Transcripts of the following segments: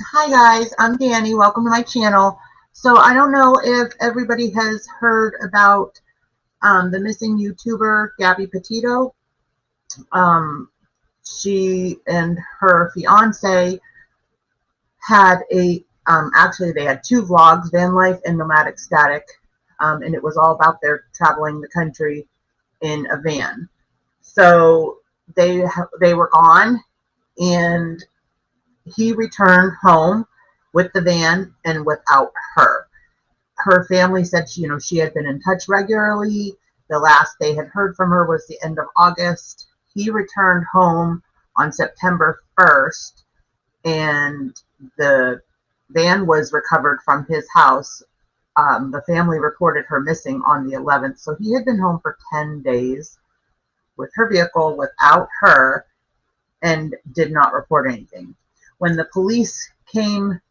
Hi guys, I'm Dani. Welcome to my channel. So I don't know if everybody has heard about the missing YouTuber Gabbie Petito. Um, she and her fiance had actually they had two vlogs, Van Life and Nomadic Static, and it was all about their traveling the country in a van. So they were gone, and he returned home with the van and without her. Her family said she had been in touch regularly. The last they had heard from her was the end of August. He returned home on September 1st, and the van was recovered from his house. The family reported her missing on the 11th, so he had been home for 10 days with her vehicle without her and did not report anything. When the police came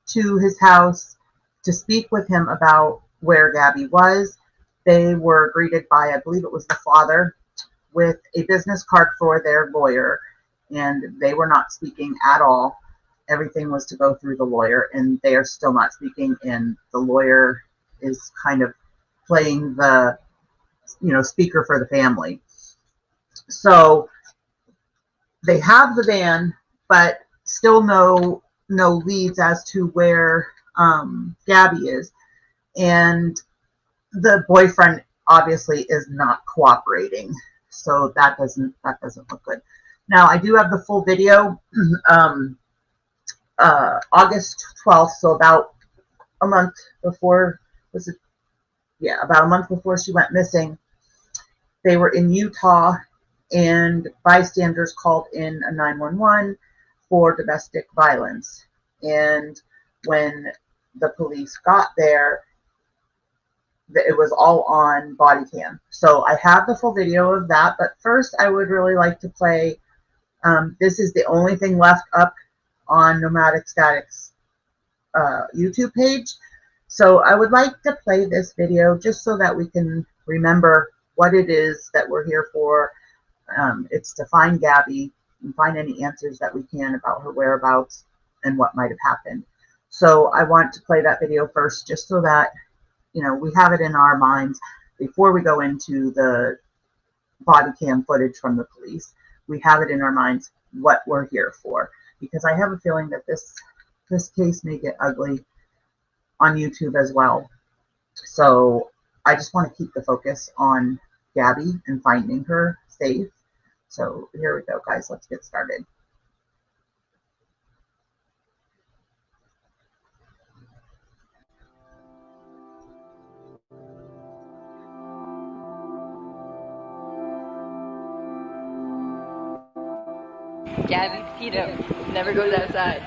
to his house to speak with him about where Gabbie was, they were greeted by, I believe it was the father, with a business card for their lawyer, and they were not speaking at all. Everything was to go through the lawyer, and they are still not speaking, and the lawyer is kind of playing the speaker for the family. So they have the van, but still no leads as to where Gabbie is, and the boyfriend obviously is not cooperating, so that doesn't look good. Now I do have the full video. August 12th, so about a month before, about a month before she went missing, they were in Utah, and bystanders called in a 911 for domestic violence. And when the police got there, it was all on body cam. So I have the full video of that, but first I would really like to play, this is the only thing left up on Nomadic Static's YouTube page. So I would like to play this video just so that we can remember what it is that we're here for. It's to find Gabbie and find any answers that we can about her whereabouts and what might have happened. So I want to play that video first, just so that we have it in our minds before we go into the body cam footage from the police. We have it in our minds what we're here for, because I have a feeling that this case may get ugly on YouTube as well. So I just want to keep the focus on Gabbie and finding her safe. So here we go, guys. Let's get started. Gabbie Petito never goes outside.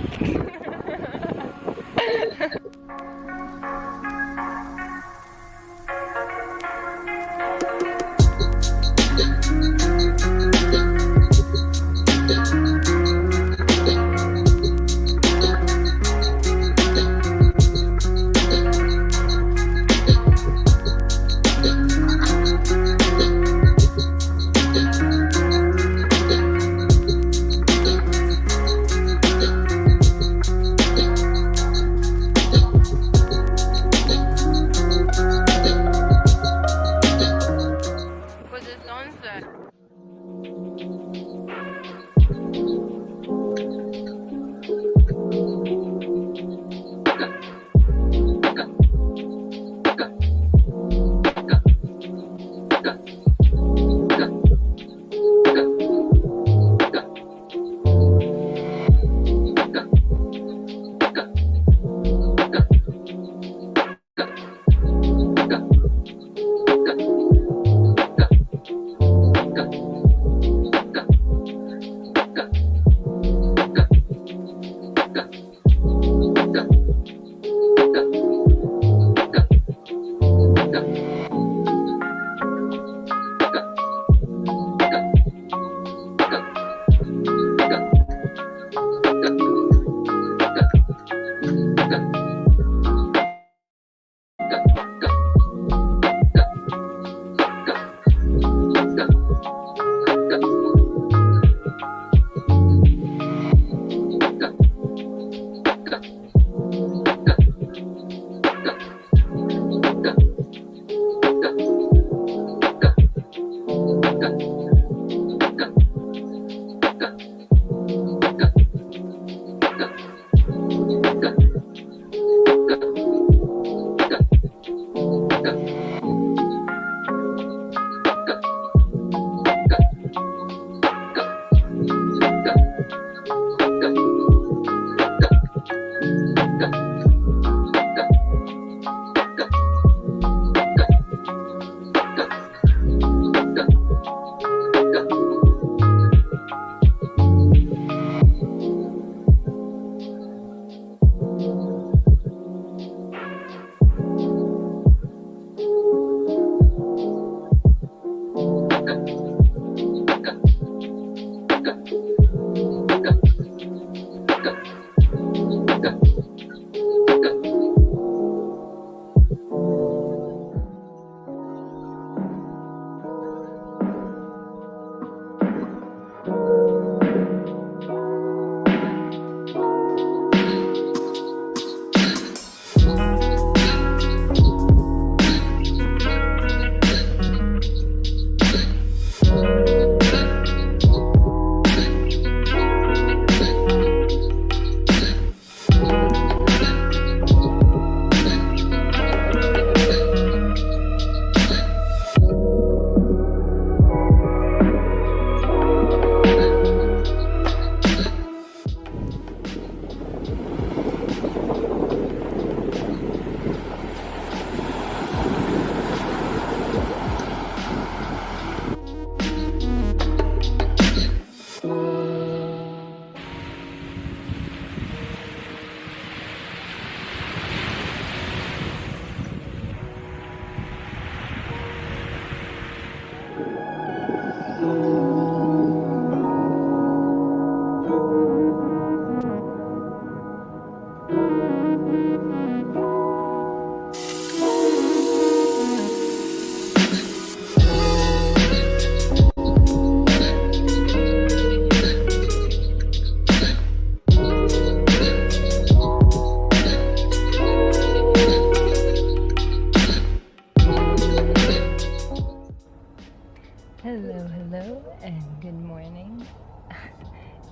Hello, and good morning.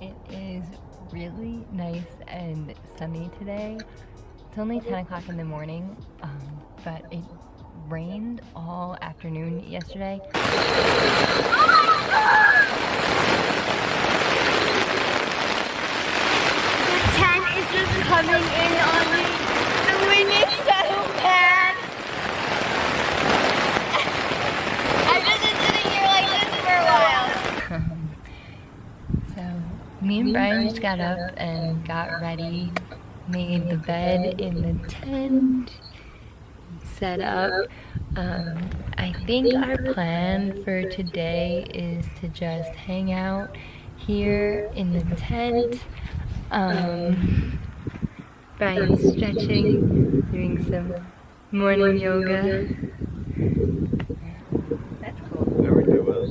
It is really nice and sunny today. It's only 10 o'clock in the morning, but it rained all afternoon yesterday. The tent is just coming in on me. The wind is so bad. I've just been sitting here like this for a while. So, me and Brian just got up and got ready, made the bed in the tent, set up. I think our plan for today is to just hang out here in the tent. Brian's stretching, doing some morning yoga. That's cool. Never do well.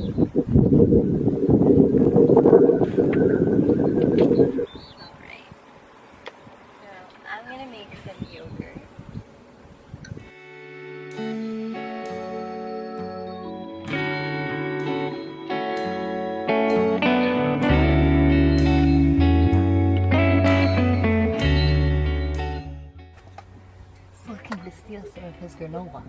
Alright. So I'm gonna make some yogurt. Looking to steal some of his granola.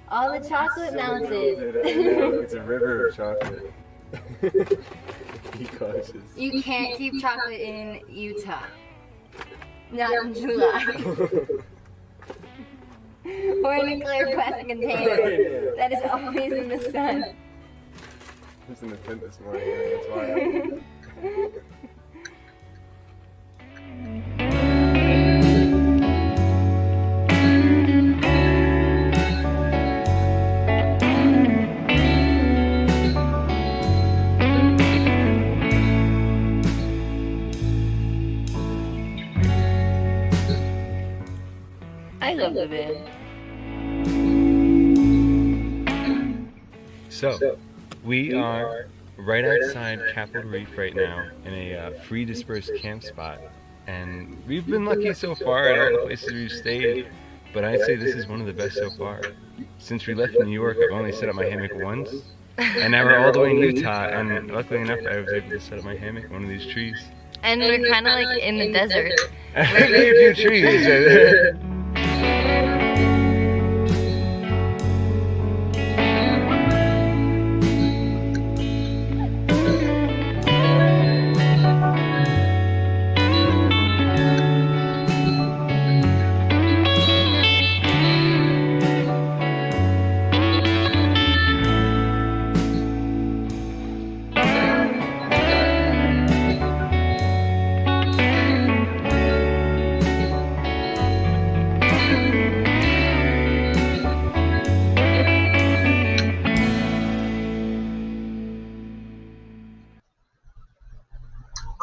All the chocolate melted. It's a river of chocolate. Be cautious. You can't keep chocolate in Utah. Not in July. Or in a clear plastic container that is always in the sun. I was in the tent this morning, that's why. I love the bed. So, we are right outside Capitol Reef right now in a free dispersed camp spot. And we've been lucky so far at all the places we've stayed, but I'd say this is one of the best so far. Since we left New York, I've only set up my hammock once, and now we're all the way in Utah, and luckily enough, I was able to set up my hammock in one of these trees. And we're kind of like in the desert. Maybe a few trees.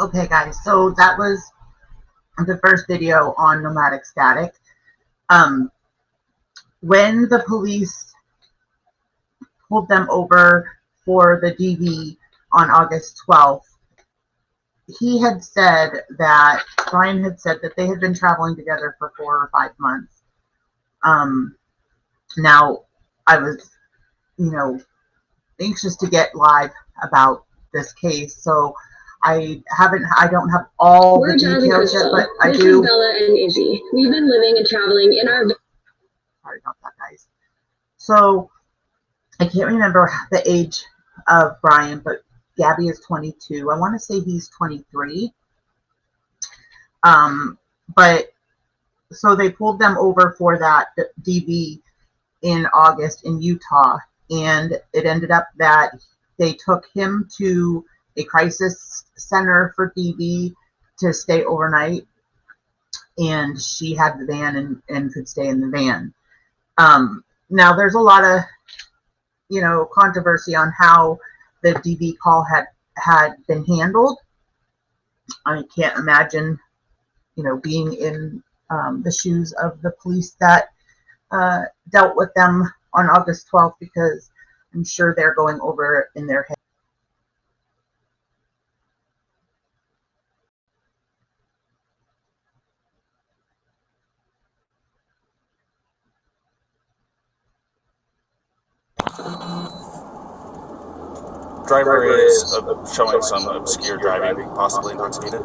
Okay, guys, so that was the first video on Nomadic Static. When the police pulled them over for the DV on August 12th, Brian had said that they had been traveling together for 4 or 5 months. Now, I was, anxious to get live about this case, so I don't have all the details yet, but I do. Bella and Izzy. We've been living and traveling in our... Sorry about that, guys. So, I can't remember the age of Brian, but Gabbie is 22. I want to say he's 23. But, so they pulled them over for that DV in August in Utah, and it ended up that they took him to a crisis center for DV to stay overnight, and she had the van and could stay in the van. Now there's a lot of, controversy on how the DV call had been handled. I can't imagine, being in the shoes of the police that dealt with them on August 12th, because I'm sure they're going over in their head. Driver is showing some obscure driving, possibly intoxicated.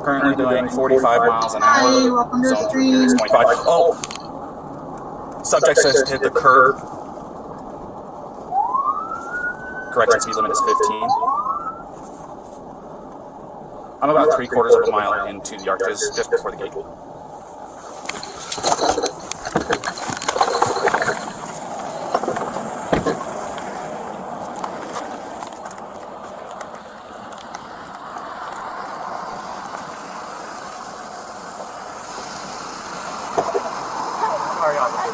Currently doing 45 miles an hour. Hi, welcome to the stream. 25. Oh! Subject says to hit the curb. Correction, speed limit is 15. I'm about 3/4 of a mile into the arches, just before the gate.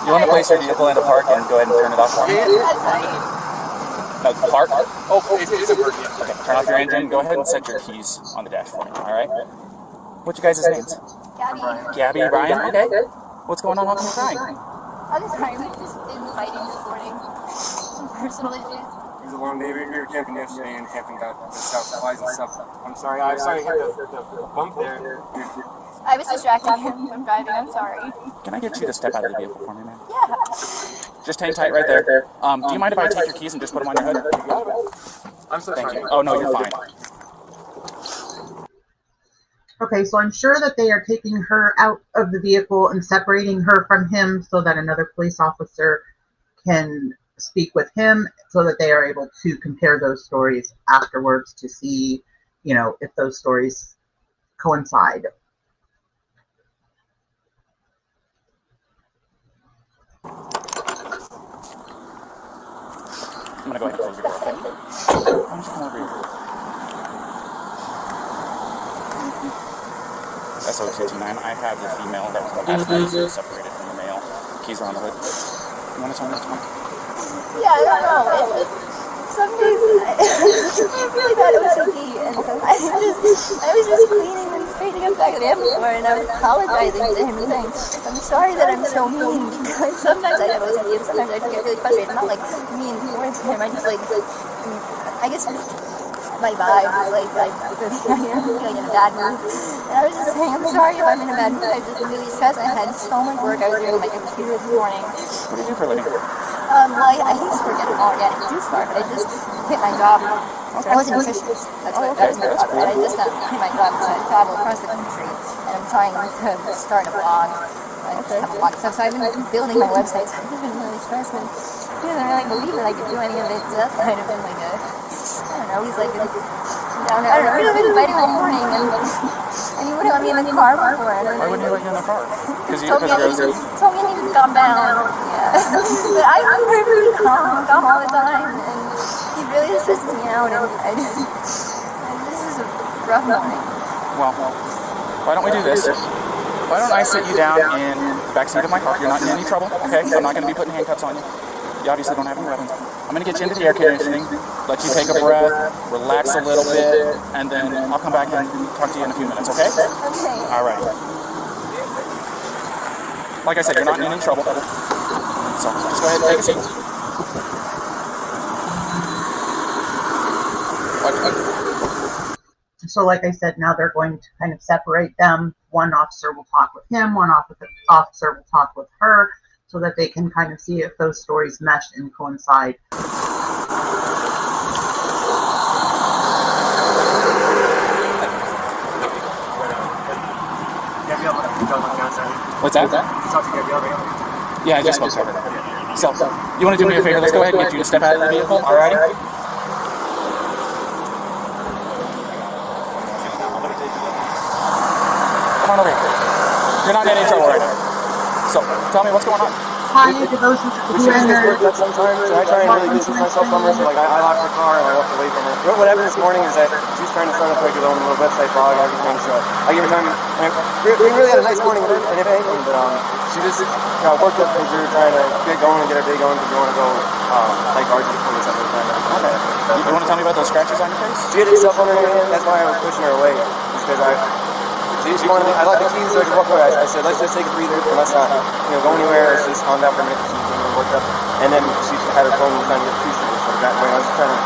You want to place your vehicle in a park and go ahead and turn it off for me? No, park? Oh, it's a park. Okay, turn off your engine. Go ahead and set your keys on the dash for me, alright? What's your guys' names? Gabby. Gabby, Brian? Okay. What's going on? How come you're crying? I'm just crying. We've just been fighting this morning. Some personal issues. It was a long day. We were camping yesterday and camping got stuff, flies and stuff. I'm sorry I hit the bump there. I was distracting him from driving. I'm sorry. Can I get you to step out of the vehicle for me, man? Yeah. Just hang tight right there. Do you mind if I take your keys and just put them on your hood? I'm so Thank sorry. you. Oh, no, you're fine. Okay, so I'm sure that they are taking her out of the vehicle and separating her from him so that another police officer can speak with him, so that they are able to compare those stories afterwards to see, if those stories coincide. I'm going to go ahead and close your door, okay? Why don't you come over here? SO229, I have the female that was in the passenger separated from the male. Keys are on the hood. You want to tell me what's going on? Yeah, I don't know. Some days I have really bad OCD, and I was just cleaning and straightening up back of the before, and I was apologizing to him and saying, I'm sorry that I'm so mean, because sometimes I have OCD and sometimes I just get really frustrated. I'm not like mean towards him, I just I guess my vibe is like I'm feeling in a bad mood. And I was just saying, I'm sorry if I'm in a bad mood. I've just been really stressed. I had so much work I was doing on my computer this morning. What do you do for a living? Well, I used to work at an organic juice bar, but I just quit my job. Okay. I was a nutritionist. That was my job. And I just quit my job to travel across the country, and I'm trying to start a blog. I have a lot of stuff, so I've been building my website. So I've just been really stressed, and he doesn't really believe that I could do any of it. So that's kind of been like a, I don't know. He's like down there. I don't know. We've been fighting all morning, and he wouldn't let me in the car before. Why wouldn't he let you in the car? Because told me I needed to calm down. Yeah. But I'm pretty calm all the time, and he really stresses me out, and this is a rough morning. Well, why don't we do this? Why don't I sit you down in the backseat of my car? You're not in any trouble, okay? I'm not going to be putting handcuffs on you. You obviously don't have any weapons. I'm gonna get you into the air carrier thing, let you take a breath, relax a little bit, and then I'll come back and talk to you in a few minutes, okay? Okay. All right. Like I said, you're not in any trouble. So just go ahead and take a seat. So like I said, now they're going to kind of separate them. One officer will talk with him, one officer will talk with her, so that they can kind of see if those stories mesh and coincide. What's that? Yeah, I just spoke to her. So, you want to do me a favor? Let's go ahead and get you to step out of the vehicle, alrighty? Come on over here. You're not in any trouble right now. So, tell me what's going on. Hi, devotions to She just gets worked up sometimes, and I try and really distance myself from her. So like I lock the car and I walk away from her. What happened this morning is that she's trying to start up like her own little website blog and everything. So I give her time. And we really had a nice morning with her and everything, but she just worked up because we were trying to get going and get our day going because we want to go like archery or something. Okay. You want to tell me about those scratches on your face? She had herself on her hand. That's why I was pushing her away because she wanted me. I like the keys so I could walk away. I said, let's just take a breather and let's not, go anywhere. Let's just calm down for a minute. She was getting worked up, and then she had her phone trying to get peace with her. So that way, I was trying to.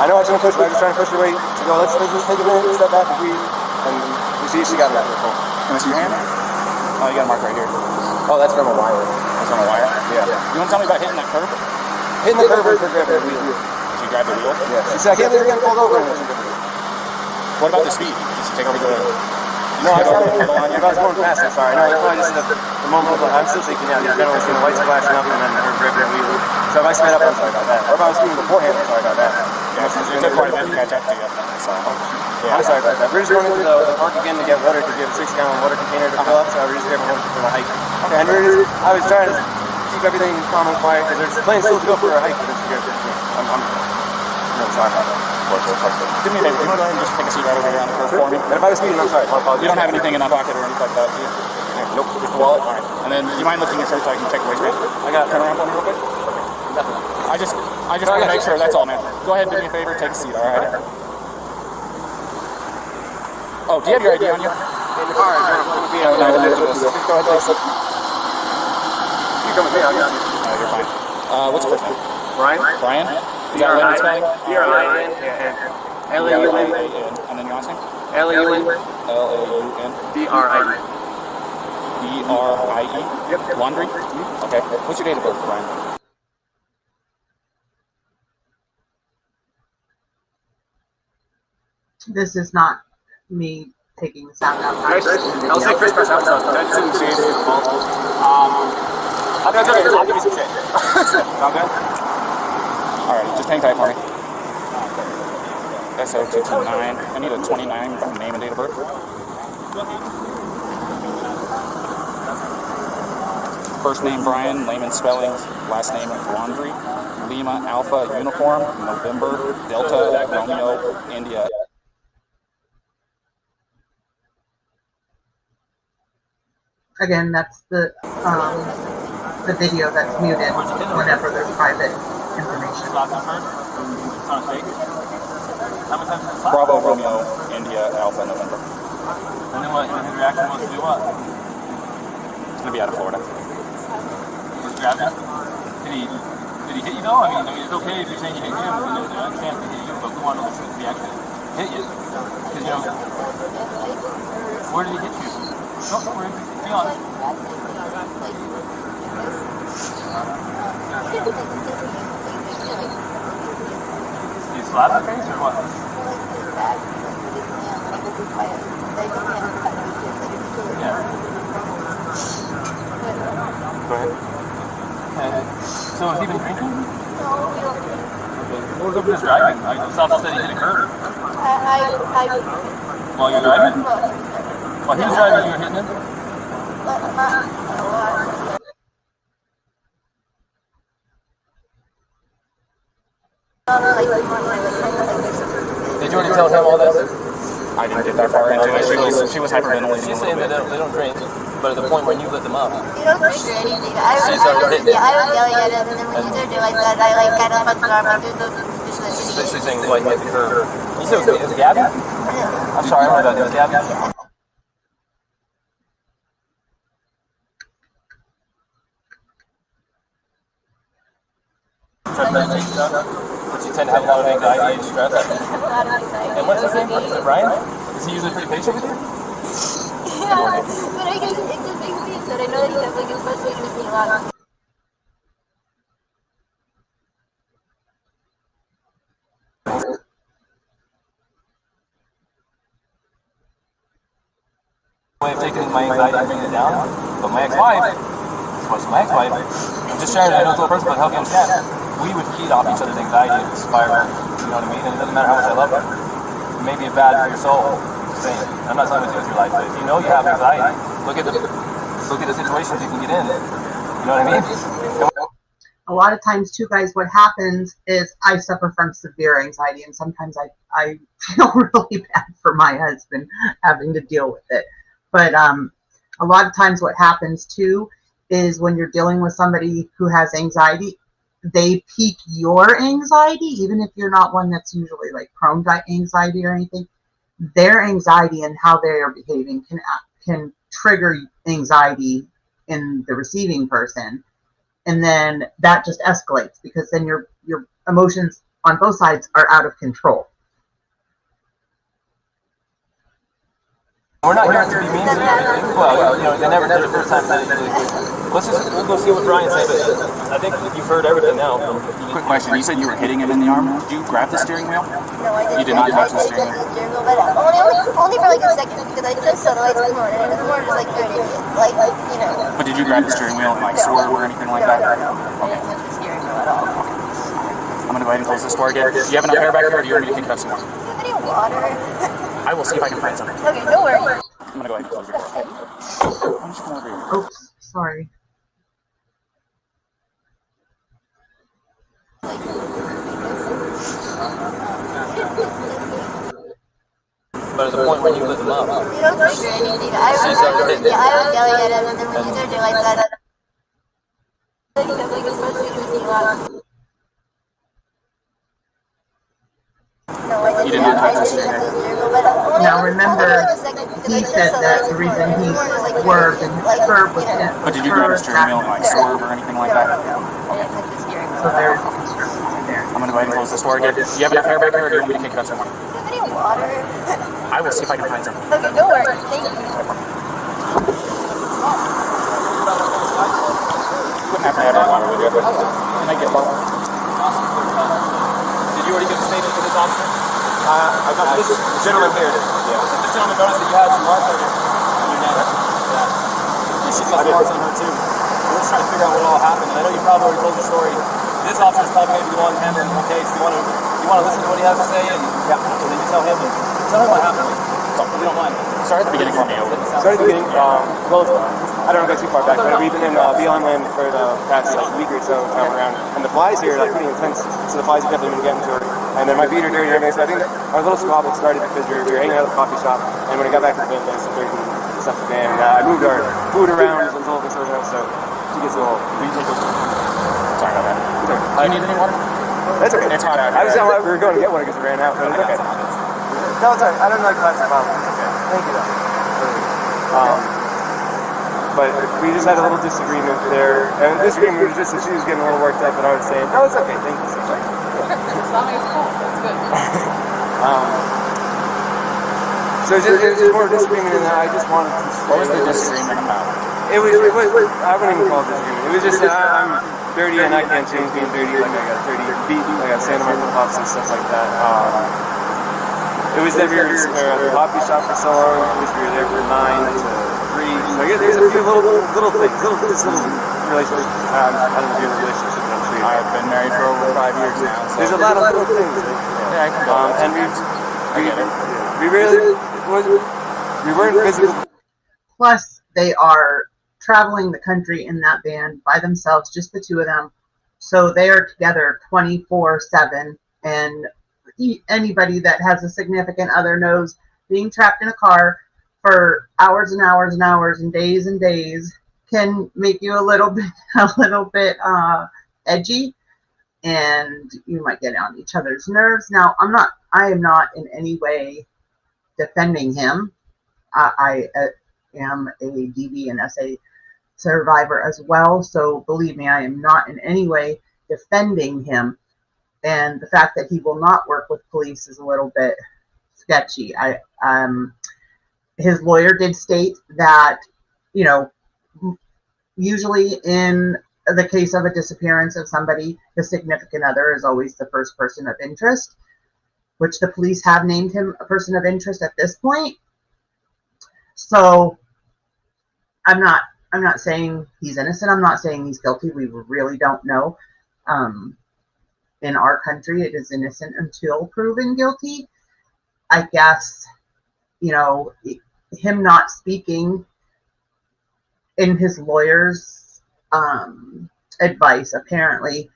I know I shouldn't push, but I was trying to push her away to go. Let's just take a minute, step back, and breathe. And you see, she got it out of her phone. Can I see your hand? Oh, you got a mark right here. Oh, that's from a wire. That's on a wire? Yeah. You want to tell me about hitting that curb? Hitting the curb or grabbing the wheel. She grabbed the wheel? Yeah. She said, I can't believe we're getting pulled over. What about the speed? Did she take over the... No, I was going fast, I'm sorry. No, it's probably just the moment of, I'm still thinking, yeah, you've never seen the lights flashing up and then her gripping the wheel. So if I sped up, I'm sorry about that. Or if I was speeding beforehand, I'm sorry about that. Yeah, it took quite a bit to catch up to you. So, yeah. I'm sorry about that. We're just going into the park again to get water because we have a 6-gallon water container to fill up, so we're just grabbing water for the hike. Okay. And I was trying to keep everything calm and quiet because there's plans still to go for a hike, but it's good. I'm sorry about that. Do me a favor, you want to go ahead and just take a seat right over here on the curb for me? And if I was speeding, I'm sorry. I apologize. You don't have anything in that pocket or anything like that, do you? Nope, just the wallet. Alright. And then, you mind lifting your shirt so I can check the waistband? I got it. Turn around for me real quick. Definitely. I just want to make sure, that's all, man. Go ahead and do me a favor, take a seat, alright? Oh, do you have your ID on you? In the car, No, just go ahead, please. You come with me, I'll get you. You're fine. What's your first name? Brian? Brian? Is that Layman spelling? B-R-I-N. L-A-U-N. And then your last name? L-A-U-N. L-A-U-N. B-R-I-E. B-R-I-E? Yep. Laundry? Okay. What's your date of birth, Brian? This is not me taking the sound out. I'll say Chris Press out. That's in the I'll give you some shit. Sound good? Alright, just hang tight for me. SO229. I need a 29 name and date of birth. First name Brian, Layman spelling, last name Laundry, Lima Alpha Uniform, November, Delta, Romeo, India. Again, that's the video that's muted whenever there's private information. Bravo, Romeo, India, Alpha, November. And then what? His reaction was to do what? It's gonna be out of Florida. Just grab it. Did he hit you though? I mean, it's okay if you're saying you hit him. I understand if he hit you, but we want to know if he actually hit you. Because where did he hit you? No, don't worry. Be honest. You slap the face or what? Yeah. Go ahead. So has he been drinking? What was up with his driving? I saw him said he hit a curb. While you're driving? While he was driving, you were hitting him? Did you already tell him all this? I didn't get that far into it. She was hyperventilating. She's saying that they don't drink, but at the point when you lit them up, You don't drink or anything. I was hitting it. yeah, I was yelling at him, and then when he started doing like that, I like kind of fucked his arm like this so she's saying like hit the curve. You said it was Gabbie? I'm sorry, I remember that. It was Gabbie. But you tend to have a lot of anxiety and stress. And what's his name? Is it Brian? Is he usually pretty patient with you? Yeah, but it just makes me upset. I know that he definitely gets frustrated with me a lot. Way of taking my anxiety and bringing it down. But my ex-wife, I'm just sharing, I know it's a little personal, but help you understand. We would feed off each other's anxiety and spiral. You know what I mean? And it doesn't matter how much I love her. It may be bad for your soul. Saying, I'm not saying it's your life, but if you know you have anxiety, look at the situations you can get in. You know what I mean? A lot of times too, guys, what happens is I suffer from severe anxiety, and sometimes I feel really bad for my husband having to deal with it. But a lot of times what happens too is when you're dealing with somebody who has anxiety, they pique your anxiety, even if you're not one that's usually like prone to anxiety or anything. Their anxiety and how they are behaving can trigger anxiety in the receiving person, and then that just escalates because then your emotions on both sides are out of control. We're not here to be mean to you. Well, you know, they never did the first time. We'll go see what Brian said, but I think you've heard everything now. Quick question. You said you were hitting him in the arm. Did you grab the steering wheel? No, I didn't. You did not touch the steering wheel? But only for like a second because I just saw the lights come on and it was more just like dirty, like you know. But did you grab the steering wheel and like swerve or anything like that? No. I didn't touch the steering wheel at all. I'm gonna go ahead and close this door again. Do you have enough air back here, or do you want me to pick it up some more? Do you have any water? I will see if I can find something. Okay, no worries. I'm gonna go ahead and close your door. I'm just coming over here. Oops, sorry. But at the point when you lit them up, You don't drink or anything. I was yelling at him, and then when he started doing like that, he definitely gets frustrated with me a lot. No, I You did not touch the steering wheel. Now remember, he said that the reason he swerved and swerved was But did you grab the steering wheel and like swerve or anything like that? so there's construction there. I'm gonna go ahead and close this door again. Do you have enough air back here, or do you want me to pick it up some more? Do you have any water? I will see if I can find something. Okay, no worries. Thank you. Wouldn't have to have that water with you. Can I get one? did you already get a statement for this officer? I got this gentleman here. Yeah. This gentleman noticed that you had some marks on your neck. Yeah. She got marks on her too. We're just trying to figure out what all happened. And I know you probably already told your story. This officer is probably maybe the one handling the whole case. Do you want to listen to what he has to say? And yeah, so then you tell him what happened. If you don't mind. Start at the beginning for me. Start at the beginning. Well, I don't want to go too far back, but we've been in Beyond Land for the past like week or so time around, and the flies here are like pretty intense. So the flies have definitely been getting to her, and then my feet are dirty and everything. So I think our little squabble started because we were hanging out at the coffee shop, and when I got back to the van, there was some dirty stuff, and I moved our food around and so she gets a little. Sorry about that. Do you need any water? That's okay. It's hot out I was here. telling we were going to get one because it ran out, but it's okay. No, it's alright. I don't like plastic bottles. It's okay. Thank you, though. But we just had a little disagreement there. And the disagreement was just that she was getting a little worked up, and I was saying, no, it's okay. Thank you so much. As long as it's cool, that's good. So it was just more disagreement than that. I just wanted to say. What was the disagreement about? It was I wouldn't even call it disagreement. It was just that I'm dirty and I can't change being dirty. Like I got dirty feet, I got sand on my flip-flops and stuff like that. It was that we were at the coffee shop for so long. It was we were there from 9 to 3. So I guess there's a few little things, little relationships. I don't know if you're in a relationship, but I'm sure I've been married for over 5 years now. So there's a lot of little things. yeah, I can go. And we weren't physical. Plus, they are traveling the country in that van by themselves, just the two of them. So they are together 24/7. And anybody that has a significant other knows being trapped in a car for hours and hours and hours and days can make you a little bit edgy, and you might get on each other's nerves. Now, I am not in any way defending him. I am a DV and SA survivor as well, so believe me, I am not in any way defending him. And the fact that he will not work with police is a little bit sketchy. His lawyer did state that, you know, usually in the case of a disappearance of somebody, the significant other is always the first person of interest, which the police have named him a person of interest at this point. So I'm not saying he's innocent. I'm not saying he's guilty. We really don't know. In our country, it is innocent until proven guilty. I guess, you know, him not speaking in his lawyer's advice, apparently,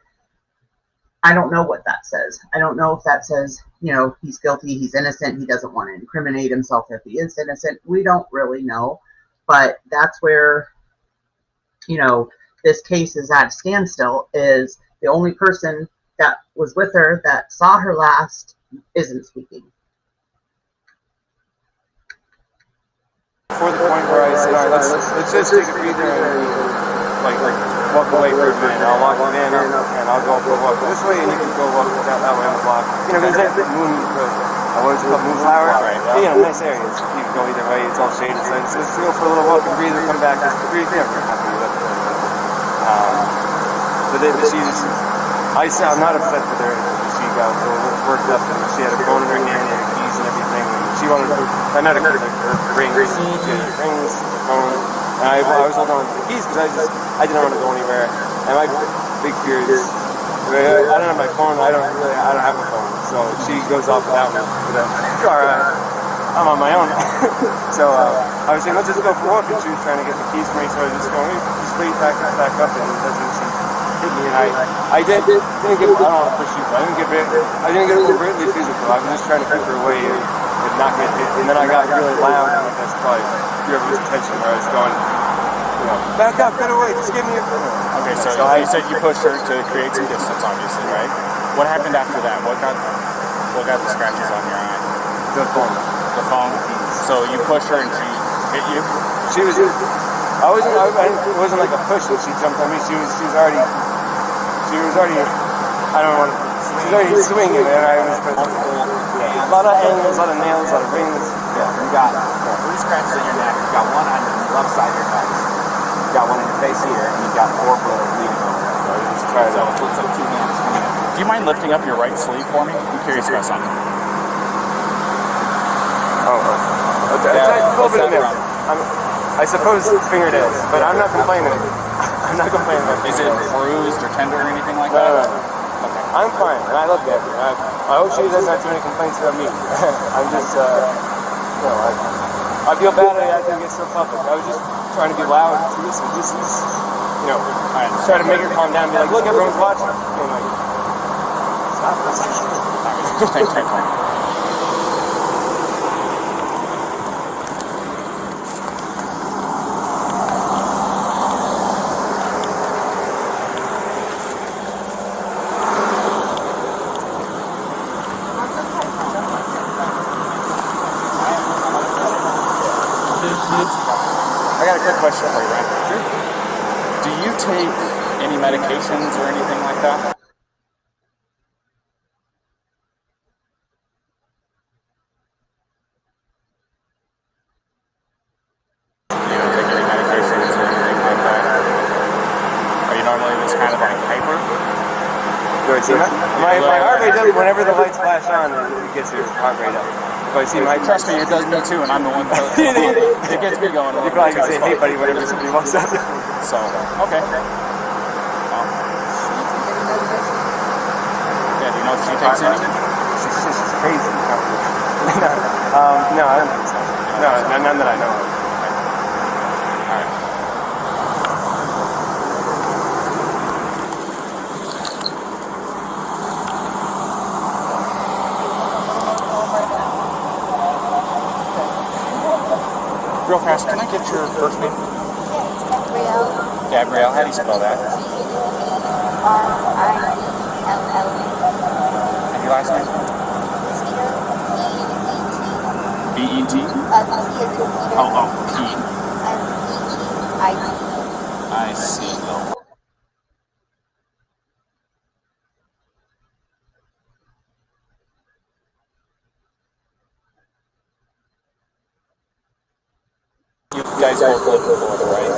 I don't know what that says. I don't know if that says, you know, he's guilty, he's innocent, he doesn't want to incriminate himself if he is innocent. We don't really know. But that's where, you know, this case is at a standstill, is the only person that was with her that saw her last isn't speaking. For the point where I said, all right, let's just take a breather and like walk away for a minute. I'll lock it in and I'll go for a walk this way, and you can go walk that way on the block. You know, because that what is it called, Moonflower? Right. You know, nice areas. You can go either way. It's all shaded. So let's go for a little walk and breathe and come back. Just breathe. Yeah, we're happy with it. I'm not upset with her. She got worked up and she had her phone in her hand and her keys and everything. She wanted to, I met her rings, the phone, and I was holding on to the keys because I didn't want to go anywhere. And my big fear is, I don't have my phone. I don't have a phone. So she goes off without me. But I'm on my own. So I was saying, let's just go for a walk. And she was trying to get the keys for me, so I was just going, just wait back up, and that's when she hit me. And I didn't get, I don't want to push you, but I didn't get overtly physical. I was just trying to keep her away and not get hit. And then I got really loud, and that's probably your attention where I was going, you know, back up, get away, just give me a phone. Okay, so you said you pushed her to create some distance, obviously, right? What happened after that? What got the scratches on your eye? The phone. The phone. So you pushed her and she hit you? She was. It wasn't like a push when she jumped on me. She was already. I don't know. She was already swinging, and I was. A lot of angles, a lot of nails, a lot of rings. Yeah, you got 3 scratches on your neck. You got 1 on the left side of your neck. You got 1 in your face here, and you got 4 bullets bleeding over there. Just try it out. So it's like 2 hands coming in. Do you mind lifting up your right sleeve for me? I'm curious about something. It's a little bit of nails. I suppose fingernails, but I'm not complaining. I'm not complaining about it. Is it bruised or tender or anything like that? No. Okay. I'm fine, and I love Gabbie. I hope she doesn't have too many complaints about me. I'm just, you know, I feel bad I have to get so public. I was just trying to be loud to listen. This is, you know, try to make her calm down and be like, look, everyone's watching. And like, stop this. Thanks, man. I got a quick question for you, Ryan. Sure. Do you take any medications or anything like that? You don't take any medications or anything like that? Are you normally this kind of like hyper? Do I see my heart rate up whenever the lights flash on, it gets your heart rate up. Trust me, it does me too, and I'm the one that it gets me going. You probably can say, hey buddy, whenever somebody walks up. So, okay. Yeah, do you know if she takes anything? She's crazy. No, I don't think so. No, none that I know of. Alright. real fast, can I get your first name? Yeah, it's Gabrielle. Gabrielle, how do you spell that? G-A-R-I-E-L-L. And your last name? B-E-T? P as in Peter. Oh, P. And E-G-I-T. I see. Oh. You guys both live in Florida, right?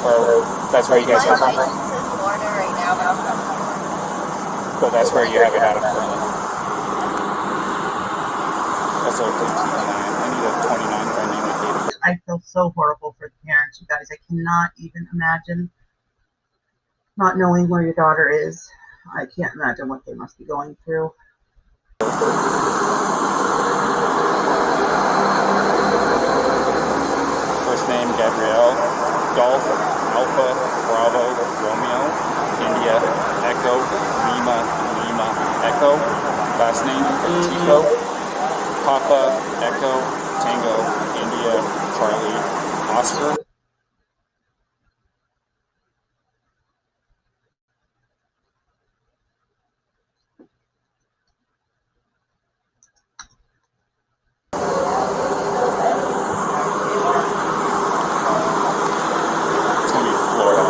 Or that's where you guys My have it? license is Florida right now, but I'm from California. But that's where you have it out of currently. That's a 29. I need a 29 if I name it David. I feel so horrible for the parents, you guys. I cannot even imagine not knowing where your daughter is. I can't imagine what they must be going through. First name Gabrielle, Golf, Alpha, Bravo, Romeo, India, Echo, Lima, Lima, Echo. Last name Petito, Papa, Echo, Tango, India, Charlie, Oscar. It's gonna be Florida.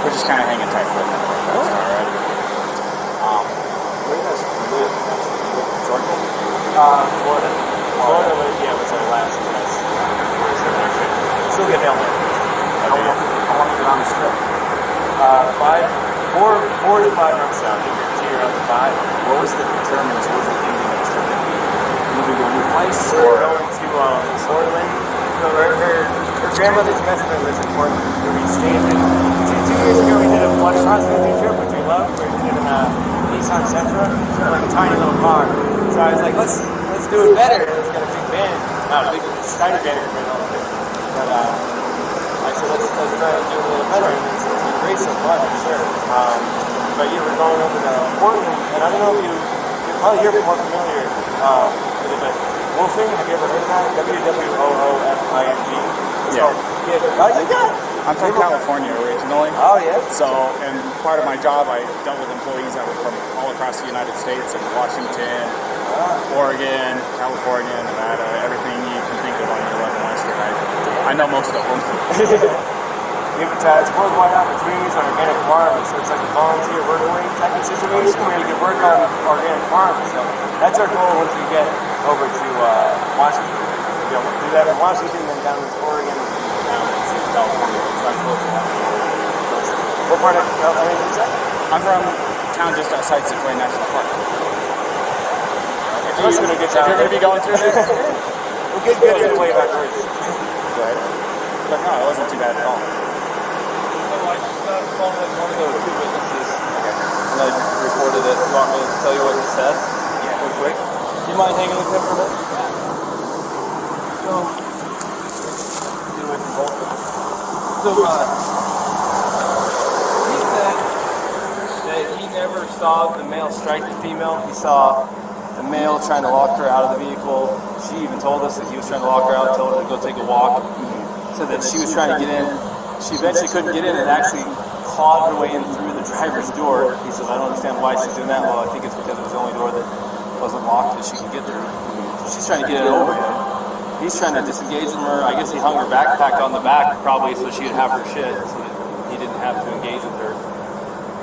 We're just kind of hanging tight for a minute. All right. Where do you guys live? Georgia? Florida. Florida, yeah, was our last place. Still get down there. How long you been on this trip? 4 to 5 months out. You're up to 5. What was the determinants? What was the ending of this trip? Moving to a new place? We're going to Sortland. So her grandmother's best friend lives in Portland. Where we stayed. 2 years ago we did a one cross-country trip, which we loved. We did in Nissan Sentra. It's like a tiny little car. So I was like, let's do it better. Let's get a big van. Not a big, tiny van. But I said, let's try to do it a little better. And it's been great so far, for sure. But yeah, we're going over to Portland, and I don't know if you're probably here more familiar with it, but Wolfing, have you ever heard of that? W-W-O-O-F-I-N-G. Yeah. Oh, you got it. I'm from California originally. Oh, yeah? So, and part of my job, I dealt with employees that were from all across the United States, and Washington, Oregon, California, Nevada, everything you can think of on your level Western. I know most of them. It's worldwide opportunities on organic farms, so it's like a volunteer work-away type of situation where you can work on organic farms. So that's our goal once we get over to Washington. We'll do that in Washington, then down to Oregon, and down to California. So I'm close to that. What part of California is that? I'm from a town just outside Sequoia National Park. If you're going to be going through there, we'll get good either way backwards. Right. But no, it wasn't too bad at all. I just called like one of the 2 witnesses, and I recorded it. You want me to tell you what he said? Yeah. Real quick. Do you mind hanging with him for a minute? So, he said that he never saw the male strike the female. He saw the male trying to lock her out of the vehicle. She even told us that he was trying to lock her out, told her to go take a walk. Said that she was trying to get in. She eventually couldn't get in and actually clawed her way in through the driver's door. He says, I don't understand why she's doing that. Well, I think it's because it was the only door that wasn't locked that she could get through. She's trying to get it over him. He's trying to disengage from her. I guess he hung her backpack on the back probably so she'd have her shit so that he didn't have to engage with her.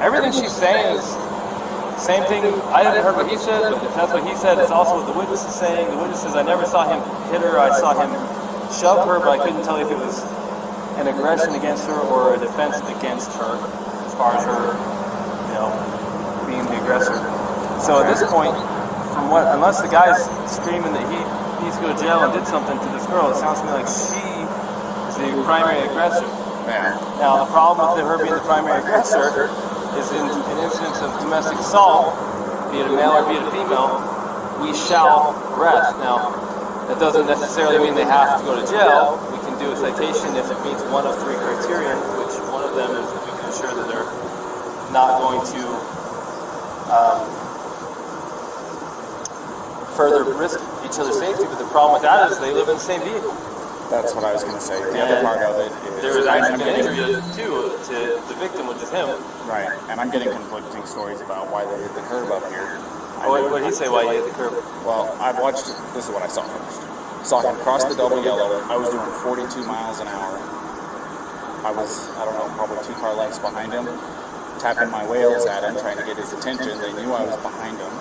Everything she's saying is the same thing. I haven't heard what he said, but if that's what he said, it's also what the witness is saying. The witness says, I never saw him hit her. I saw him shove her, but I couldn't tell you if it was an aggression against her or a defense against her as far as her, being the aggressor. So at this point, unless the guy's screaming that he needs to go to jail and did something to this girl, it sounds to me like she is the primary aggressor. Yeah. Now, the problem with her being the primary aggressor is in an instance of domestic assault, be it a male or be it a female, we shall arrest. Now, that doesn't necessarily mean they have to go to jail. We can do a citation if it meets one of 3 criteria, which one of them is that we can ensure that they're not going to further risk each other's safety. But the problem with that is they live in the same vehicle. That's what I was going to say. The other part of it is there was actually an injury too to the victim, which is him. Right, and I'm getting conflicting stories about why they hit the curb up here. What did he say why he hit the curb? Well, I've watched it. This is what I saw first. Saw him cross the double yellow. I was doing 42 miles an hour. I was, I don't know, probably 2 car lengths behind him, tapping my wheels at him, trying to get his attention. They knew I was behind him.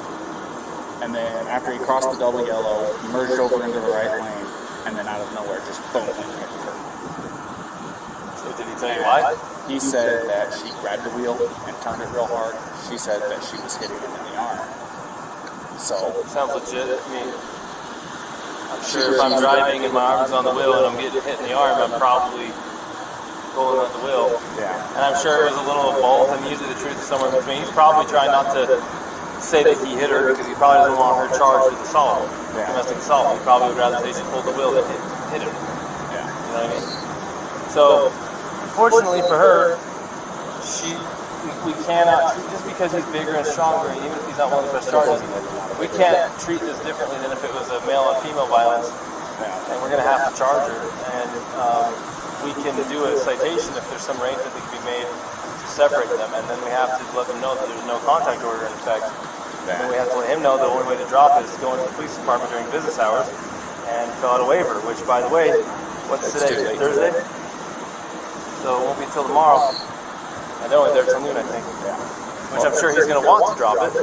And then after he crossed the double yellow, he merged over into the right lane, and then out of nowhere, just boom, hit the curb. So did he tell you why? He said that she grabbed the wheel and turned it real hard. She said that she was hitting him in the arm. So sounds legit. I mean, I'm sure if I'm driving and my arm's on the wheel and I'm getting hit in the arm, I'm probably pulling at the wheel. Yeah. And I'm sure it was a little of both, and usually the truth is somewhere in between. He's probably trying not to say that he hit her because he probably doesn't want her charged with assault, domestic assault. He probably would rather say she pulled the wheel than hit him. Yeah. You know what I mean? So, fortunately for her, we cannot, just because he's bigger and stronger, and even if he's not one of the best charges, we can't treat this differently than if it was a male on female violence. And we're going to have to charge her. And we can do a citation if there's some arrangement that can be made to separate them. And then we have to let them know that there's no contact order in effect. And then we have to let him know the only way to drop it is to go into the police department during business hours and fill out a waiver, which, by the way, what's today? Thursday? So it won't be until tomorrow. And they're only there till noon, I think. Yeah. Which I'm sure he's going to want to drop it.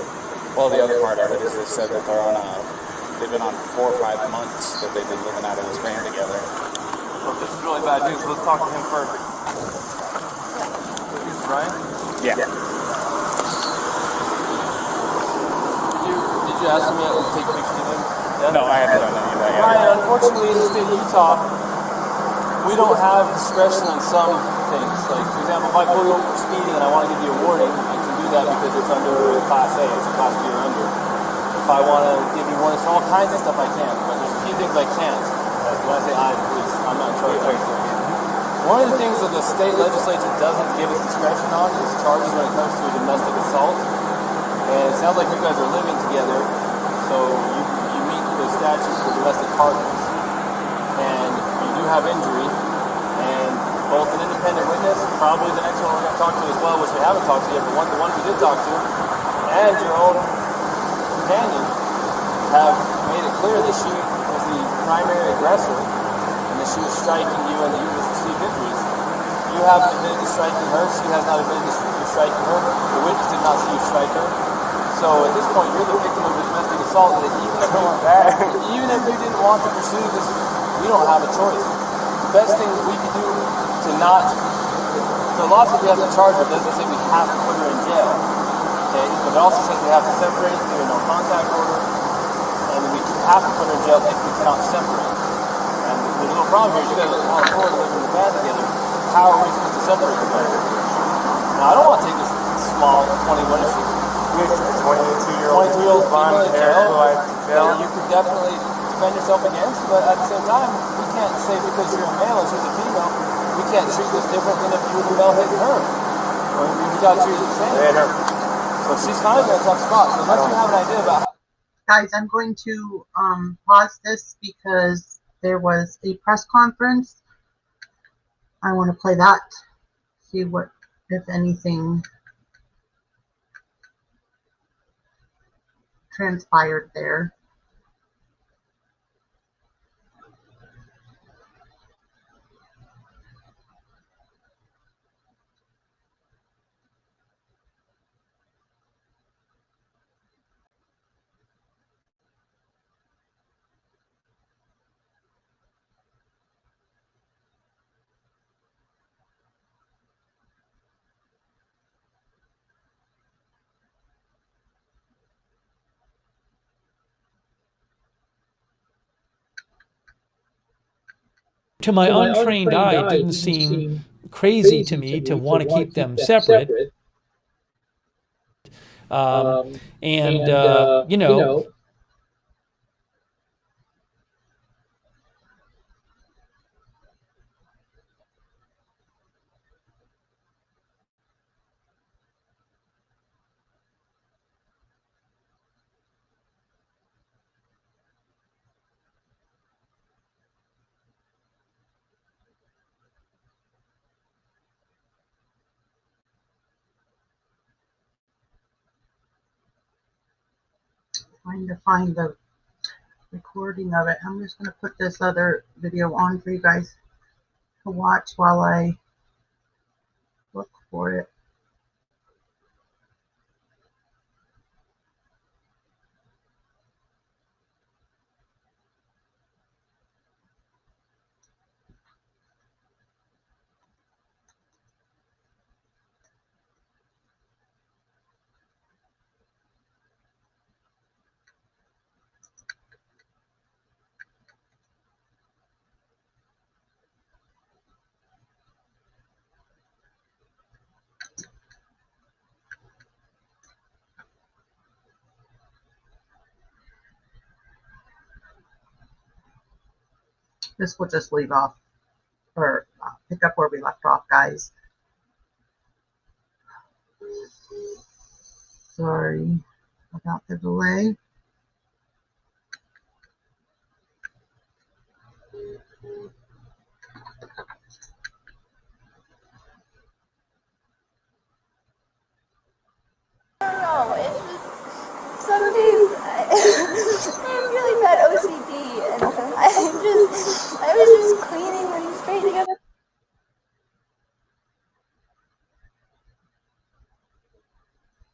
Well, the other part of it is they said that they've been on 4 or 5 months that they've been living out of this van together. Well, this is really bad news. Let's talk to him first. This is Brian? Yeah. Did you ask me to take pictures of him? Yeah? No, I haven't done any of that yet. Brian, unfortunately, in the state of Utah, we don't have discretion on some things. Like, for example, if I pull you over for speeding and I want to give you a warning, I can do that because it's under Class A. It's a Class B or under. If I want to give you warnings for all kinds of stuff, I can. But there's a few things I can't. When I say I, please, I'm not in charge of it. One of the things that the state legislature doesn't give us discretion on is charges when it comes to a domestic assault. And it sounds like you guys are living together, so you meet the statutes for domestic partners. And you do have injury, and both an independent witness, probably the next one we're going to talk to as well, which we haven't talked to yet, but the one we did talk to, and your own companion have made it clear that she was the primary aggressor and that she was striking you and that you just received injuries. You haven't admitted to striking her. She has not admitted to striking her. The witness did not see you strike her. So at this point, you're the victim of a domestic assault. That even if you didn't want to pursue this, we don't have a choice. The best thing we can do to not, the law says we have to charge her. It doesn't say we have to put her in jail. Okay, but it also says we have to separate through a no contact order, and we have to put her in jail if we cannot separate. And the little problem here is you guys are all four living in the van together. How are we supposed to separate the van? Now I don't want to take this small 21 issue. 22-year-old blonde hair who I feel you could definitely defend yourself against, but at the same time, we can't say because you're a male and she's a female, we can't treat this different than if you were the male hitting her. Or we got to treat it the same. So she's kind of in a tough spot. So unless you have an idea about how. Guys, I'm going to pause this because there was a press conference. I want to play that, see what, if anything, transpired there. To my untrained eye, it didn't seem crazy to me to want to keep them separate. You know, trying to find the recording of it. I'm just going to put this other video on for you guys to watch while I look for it. This will just leave off or pick up where we left off, guys. Sorry about the delay. No, it's just some days I have really bad OCD, and I was just cleaning and straightening up.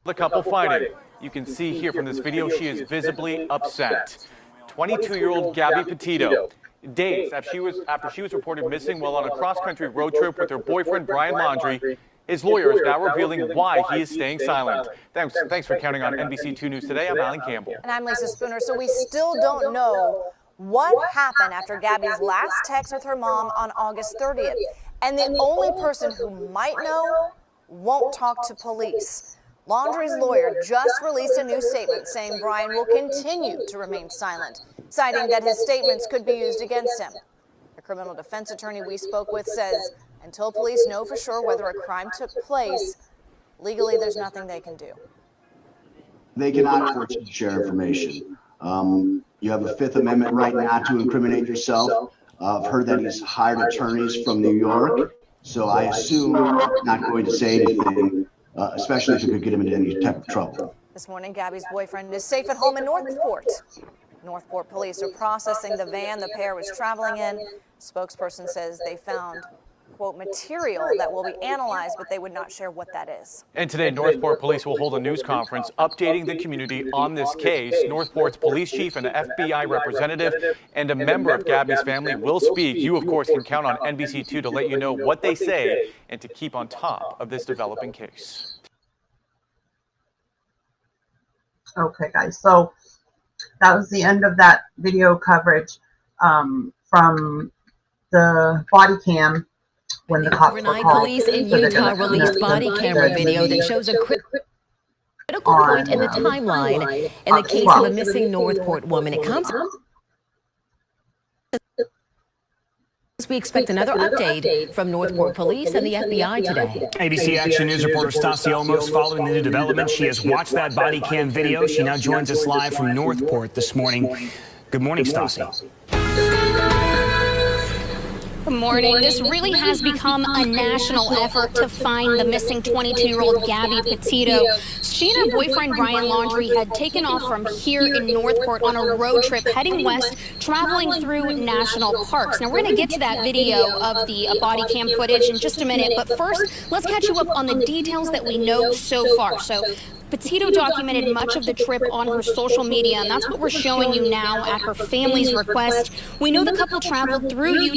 The couple fighting. You can see here from this video she is visibly upset. 22-year-old Gabbie Petito, days after she was reported missing while on a cross-country road trip with her boyfriend Brian Laundrie, his lawyer is now revealing why he is staying silent. Thanks for counting on NBC2 News Today. I'm Alan Campbell. And I'm Lisa Spooner. So we still don't know what happened after Gabbie's last text with her mom on August 30th. And the only person who might know won't talk to police. Laundrie's lawyer just released a new statement saying Brian will continue to remain silent, citing that his statements could be used against him. The criminal defense attorney we spoke with says until police know for sure whether a crime took place, legally there's nothing they can do. They cannot force you to share information. You have a Fifth Amendment right not to incriminate yourself. I've heard that he's hired attorneys from New York, so I assume he's not going to say anything, especially if it could get him into any type of trouble. This morning, Gabbie's boyfriend is safe at home in Northport. Northport police are processing the van the pair was traveling in. Spokesperson says they found, quote, material that will be analyzed, but they would not share what that is. And today, Northport police will hold a news conference updating the community on this case. Northport's police chief and an FBI representative and a member of Gabbie's family will speak. You, of course, can count on NBC2 to let you know what they say and to keep on top of this developing case. Okay, guys, so that was the end of that video coverage from the body cam when the cops were called. Police in Utah released body camera video that shows a critical point in the timeline in the case of a missing Northport woman. It comes as we expect another update from Northport Police and the FBI today. ABC Action News reporter Stassi Olmos following the new development. She has watched that body cam video. She now joins us live from Northport this morning. Good morning, Stassi. Good morning. This really has become a national effort to find the missing 22-year-old Gabbie Petito. She and her boyfriend Brian Laundrie had taken off from here in Northport on a road trip heading west, traveling through national parks. Now, we're going to get to that video of the body cam footage in just a minute, but first, let's catch you up on the details that we know so far. So, Petito documented much of the trip on her social media, and that's what we're showing you now at her family's request. We know the couple traveled through Utah